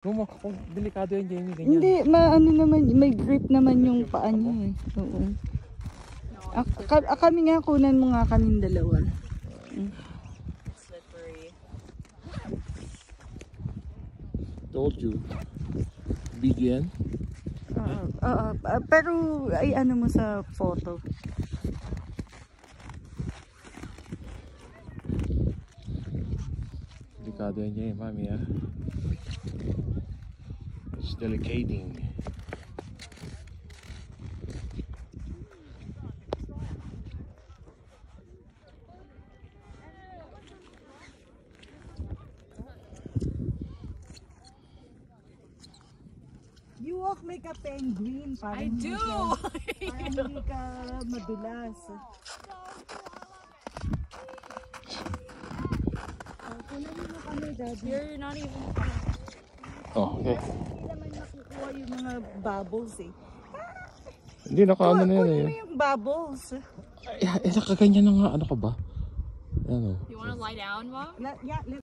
Kung delikado yan, Jamie, ganyan. Hindi, ano naman, may grip naman yung paa niya eh. Oo. Kami nga, kunan mo nga kaming dalawa. Slippery. Told you. Begin. Pero ay ano mo sa photo. Delikado yan, Jamie, mami, ah. It's delicating. You walk like a penguin. I do! Parang hindi ka madulas. Kunan mo kami, Daddy. You're not even... Oh, okay. Hindi naman makukuha yung mga bubbles eh. Hindi, nakaano na yan eh. Kunin mo yung bubbles. Ay, nakaganyan na nga. Ano ka ba? Ano? You wanna lie down, Mom? Yeah,